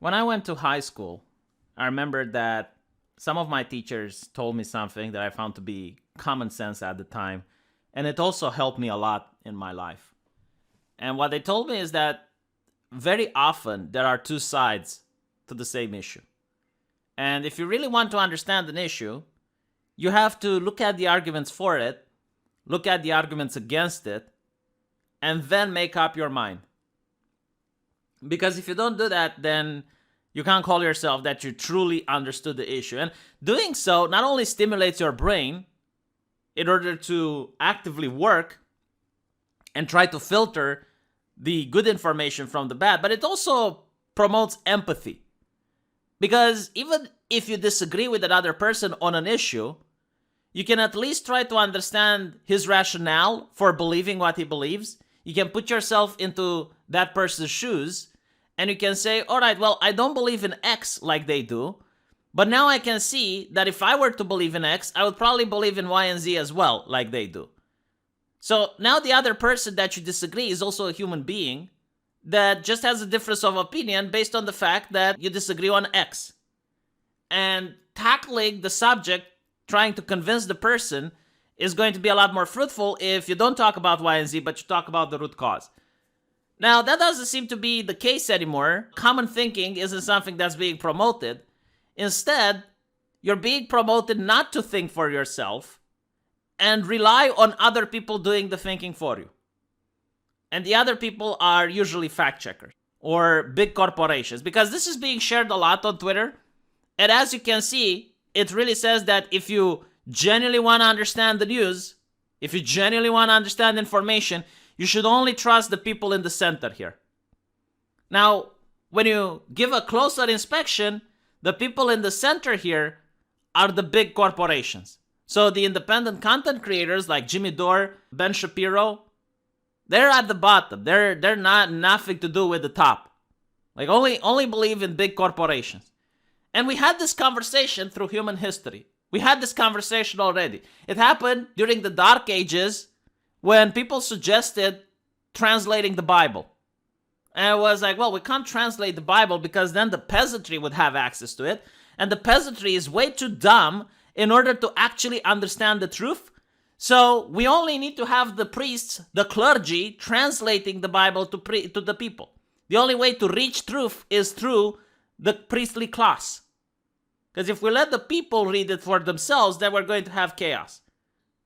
When I went to high school, I remember that some of my teachers told me something that I found to be common sense at the time, and it also helped me a lot in my life. And what they told me is that very often there are two sides to the same issue. And if you really want to understand an issue, you have to look at the arguments for it, look at the arguments against it, and then make up your mind. Because if you don't do that, then you can't call yourself that you truly understood the issue. And doing so not only stimulates your brain in order to actively work and try to filter the good information from the bad, but it also promotes empathy. Because even if you disagree with another person on an issue, you can at least try to understand his rationale for believing what he believes. You can put yourself into that person's shoes, and you can say, all right, well, I don't believe in X like they do, but now I can see that if I were to believe in X, I would probably believe in Y and Z as well, like they do. So now the other person that you disagree is also a human being that just has a difference of opinion based on the fact that you disagree on X. And tackling the subject, trying to convince the person, is going to be a lot more fruitful if you don't talk about Y and Z, but you talk about the root cause. Now, that doesn't seem to be the case anymore. Common thinking isn't something that's being promoted. Instead, you're being promoted not to think for yourself and rely on other people doing the thinking for you. And the other people are usually fact checkers or big corporations, because this is being shared a lot on Twitter. And as you can see, it really says that if you genuinely want to understand the news, if you genuinely want to understand information, you should only trust the people in the center here. Now, when you give a closer inspection, the people in the center here are the big corporations. So the independent content creators like Jimmy Dore, Ben Shapiro, they're at the bottom. They're not nothing to do with the top. Like only believe in big corporations. And we had this conversation through human history. We had this conversation already. It happened during the Dark Ages when people suggested translating the Bible. And it was like, well, we can't translate the Bible because then the peasantry would have access to it. And the peasantry is way too dumb in order to actually understand the truth. So we only need to have the priests, the clergy, translating the Bible to the people. The only way to reach truth is through the priestly class. Because if we let the people read it for themselves, then we're going to have chaos.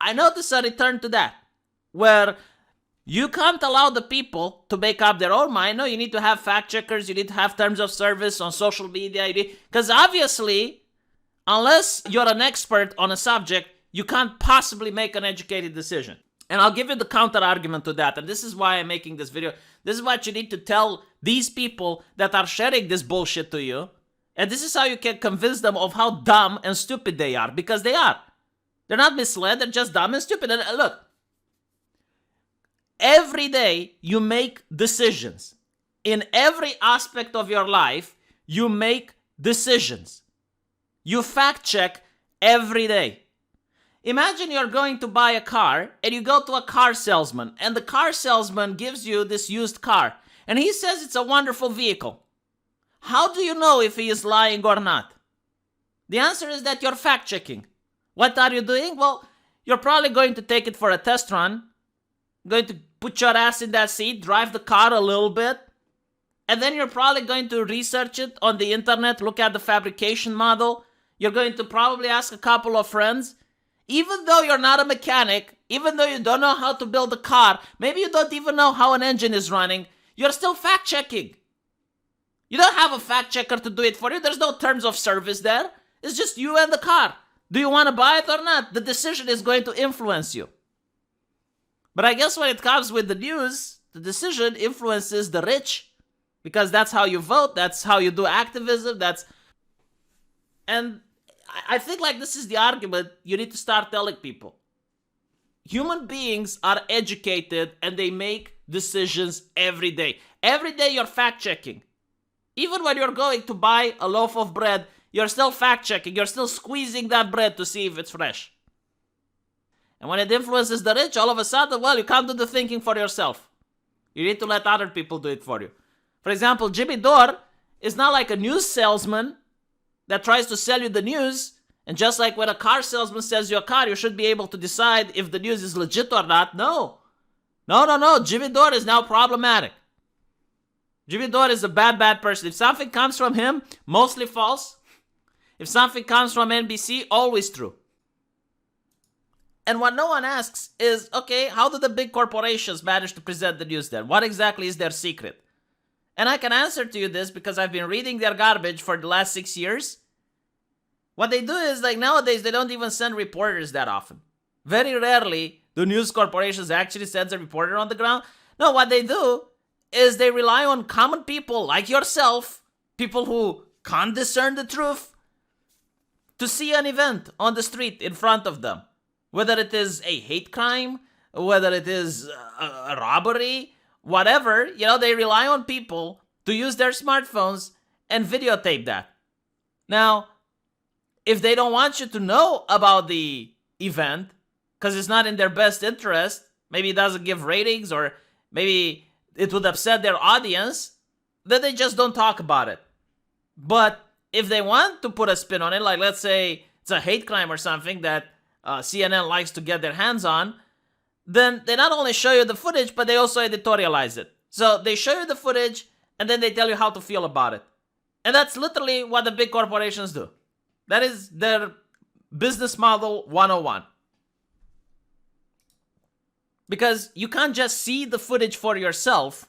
I notice a return to that, where you can't allow the people to make up their own mind. No, you need to have fact checkers, you need to have terms of service on social media. Because obviously, unless you're an expert on a subject, you can't possibly make an educated decision. And I'll give you the counter argument to that. And this is why I'm making this video. This is what you need to tell these people that are sharing this bullshit to you. And this is how you can convince them of how dumb and stupid they are. Because they are. They're not misled. They're just dumb and stupid. And look. Every day you make decisions. In every aspect of your life, you make decisions. You fact check every day. Imagine you're going to buy a car and you go to a car salesman, and the car salesman gives you this used car and he says it's a wonderful vehicle. How do you know if he is lying or not? The answer is that you're fact checking. What are you doing? Well, you're probably going to take it for a test run, going to put your ass in that seat, drive the car a little bit, and then you're probably going to research it on the internet, look at the fabrication model. You're going to probably ask a couple of friends. Even though you're not a mechanic, even though you don't know how to build a car, maybe you don't even know how an engine is running, you're still fact checking. You don't have a fact checker to do it for you. There's no terms of service there. It's just you and the car. Do you want to buy it or not? The decision is going to influence you. But I guess when it comes with the news, the decision influences the rich, because that's how you vote, that's how you do activism, and I think like this is the argument you need to start telling people. Human beings are educated and they make decisions every day. Every day you're fact checking. Even when you're going to buy a loaf of bread, you're still fact checking. You're still squeezing that bread to see if it's fresh. And when it influences the rich, all of a sudden, well, you can't do the thinking for yourself. You need to let other people do it for you. For example, Jimmy Dore is not like a news salesman that tries to sell you the news. And just like when a car salesman sells you a car, you should be able to decide if the news is legit or not. No. Jimmy Dore is now problematic. Jimmy Dore is a bad person. If something comes from him, mostly false. If something comes from NBC, always true. And what no one asks is, okay, how do the big corporations manage to present the news then? What exactly is their secret? And I can answer to you this because I've been reading their garbage for the last 6 years. What they do is, like, nowadays, they don't even send reporters that often. Very rarely do news corporations actually send a reporter on the ground. No, what they do is they rely on common people like yourself, people who can't discern the truth, to see an event on the street in front of them. Whether it is a hate crime, whether it is a robbery, whatever, they rely on people to use their smartphones and videotape that. Now, if they don't want you to know about the event, because it's not in their best interest, maybe it doesn't give ratings, or maybe it would upset their audience, then they just don't talk about it. But if they want to put a spin on it, like let's say it's a hate crime or something that CNN likes to get their hands on, then they not only show you the footage, but they also editorialize it. So they show you the footage, and then they tell you how to feel about it. And that's literally what the big corporations do. That is their business model 101. Because you can't just see the footage for yourself.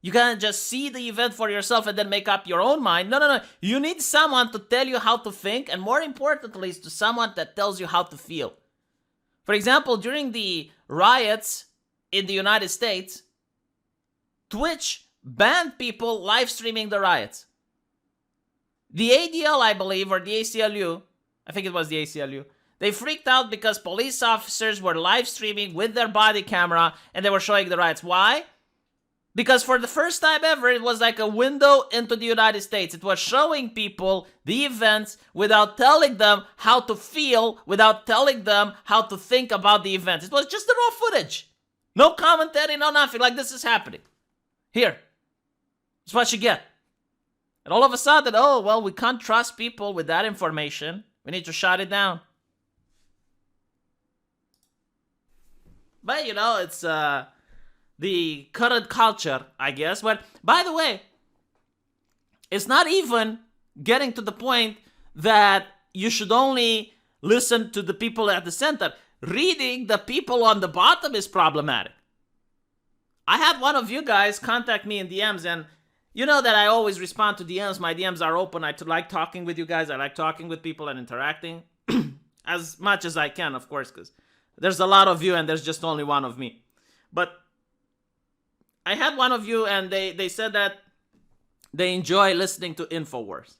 You can't just see the event for yourself and then make up your own mind. No. You need someone to tell you how to think, and more importantly, is to someone that tells you how to feel. For example, during the riots in the United States, Twitch banned people live streaming the riots. The ADL, I believe, or the ACLU, I think it was the ACLU, they freaked out because police officers were live streaming with their body camera and they were showing the riots. Why? Because for the first time ever, it was like a window into the United States. It was showing people the events without telling them how to feel, without telling them how to think about the events. It was just the raw footage. No commentary, no nothing. Like, this is happening. Here. It's what you get. And all of a sudden, oh, well, we can't trust people with that information. We need to shut it down. But, it's the current culture, I guess. But, by the way, it's not even getting to the point that you should only listen to the people at the center. Reading the people on the bottom is problematic. I had one of you guys contact me in DMs, and you know that I always respond to DMs. My DMs are open. I like talking with you guys. I like talking with people and interacting as much as I can, of course, because there's a lot of you and there's just only one of me. But I had one of you, and they said that they enjoy listening to Infowars.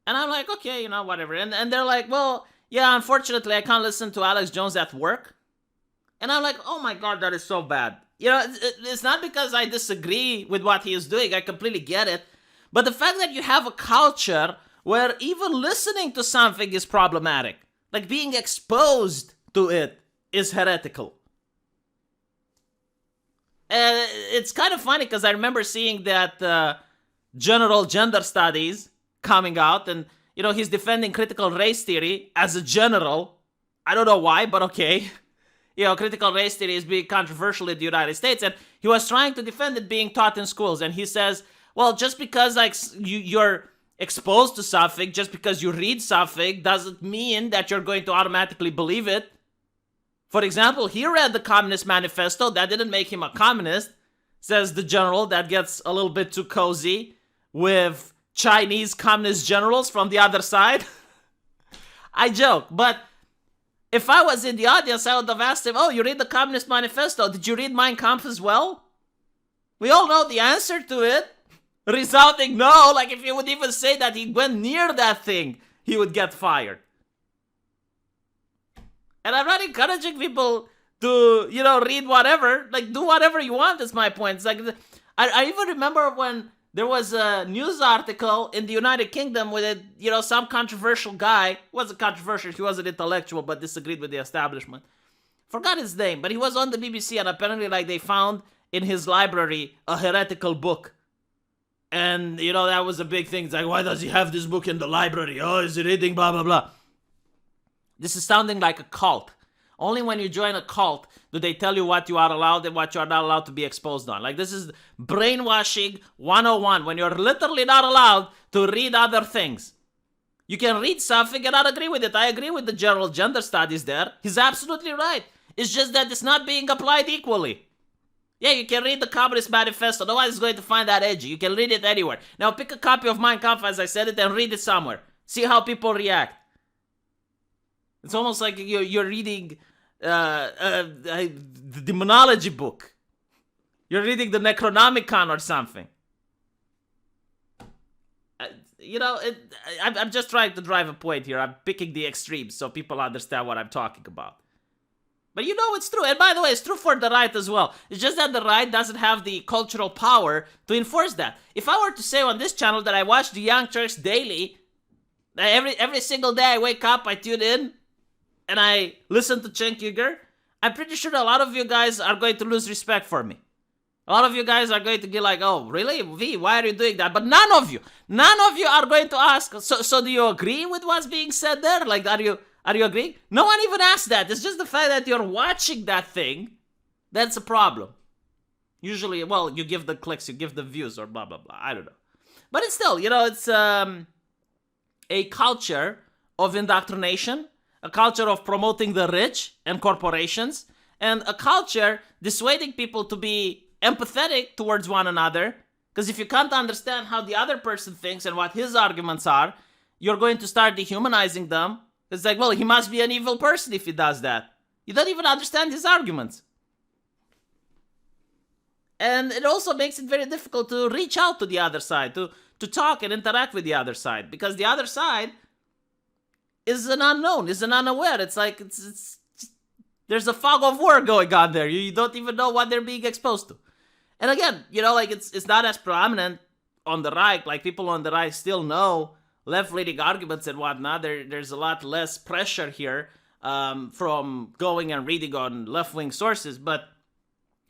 And I'm like, okay, whatever. And they're like, well, yeah, unfortunately, I can't listen to Alex Jones at work. And I'm like, oh my God, that is so bad. It's not because I disagree with what he is doing. I completely get it. But the fact that you have a culture where even listening to something is problematic, like being exposed to it is heretical. And it's kind of funny because I remember seeing that General Gender Studies coming out, and, he's defending critical race theory as a general. I don't know why, but okay. Critical race theory is being controversial in the United States, and he was trying to defend it being taught in schools. And he says, well, just because you're exposed to something, just because you read something, doesn't mean that you're going to automatically believe it. For example, he read the Communist Manifesto. That didn't make him a communist, says the general that gets a little bit too cozy with Chinese communist generals from the other side. I joke, but if I was in the audience, I would have asked him, oh, you read the Communist Manifesto? Did you read Mein Kampf as well? We all know the answer to it. Resounding no. Like, if you would even say that he went near that thing, he would get fired. And I'm not encouraging people to, read whatever. Like, do whatever you want, is my point. It's like, I even remember when there was a news article in the United Kingdom with some controversial guy. Wasn't controversial, he was an intellectual, but disagreed with the establishment. Forgot his name, but he was on the BBC, and apparently, they found in his library a heretical book. And, that was a big thing. It's like, why does he have this book in the library? Oh, is he reading blah, blah, blah. This is sounding like a cult. Only when you join a cult do they tell you what you are allowed and what you are not allowed to be exposed on. Like, this is brainwashing 101, when you're literally not allowed to read other things. You can read something and not agree with it. I agree with the general gender studies there. He's absolutely right. It's just that it's not being applied equally. Yeah, you can read the Communist Manifesto. No one is going to find that edgy. You can read it anywhere. Now pick a copy of Mein Kampf, as I said it, and read it somewhere. See how people react. It's almost like you're reading the demonology book. You're reading the Necronomicon or something. I'm just trying to drive a point here. I'm picking the extremes so people understand what I'm talking about. But it's true. And by the way, it's true for the right as well. It's just that the right doesn't have the cultural power to enforce that. If I were to say on this channel that I watch the Young Turks daily, every single day I wake up, I tune in, and I listen to Cenk Uygur, I'm pretty sure a lot of you guys are going to lose respect for me. A lot of you guys are going to be like, oh, really? V, why are you doing that? But none of you are going to ask, so do you agree with what's being said there? Like, are you agreeing? No one even asked that. It's just the fact that you're watching that thing. That's a problem. Usually, well, you give the clicks, you give the views, or blah, blah, blah. I don't know. But it's still, it's a culture of indoctrination, a culture of promoting the rich and corporations, and a culture dissuading people to be empathetic towards one another. Because if you can't understand how the other person thinks and what his arguments are, you're going to start dehumanizing them. It's like, well, he must be an evil person if he does that. You don't even understand his arguments. And it also makes it very difficult to reach out to the other side, to talk and interact with the other side. Because the other side is an unknown, is an unaware. It's like, it's there's a fog of war going on there. You don't even know what they're being exposed to. And again, it's not as prominent on the right. Like, people on the right still know left-leaning arguments and whatnot. There's a lot less pressure here from going and reading on left-wing sources. But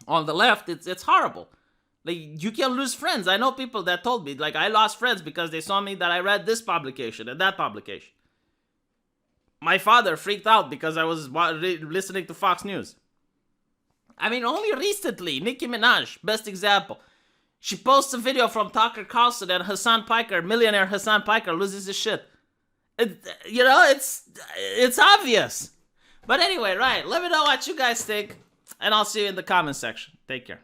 on the left, it's horrible. Like, you can lose friends. I know people that told me, like, I lost friends because they saw me that I read this publication and that publication. My father freaked out because I was listening to Fox News. I mean, only recently, Nicki Minaj, best example. She posts a video from Tucker Carlson and Hassan Piker, millionaire Hassan Piker, loses his shit. It's obvious. But anyway, right, let me know what you guys think, and I'll see you in the comment section. Take care.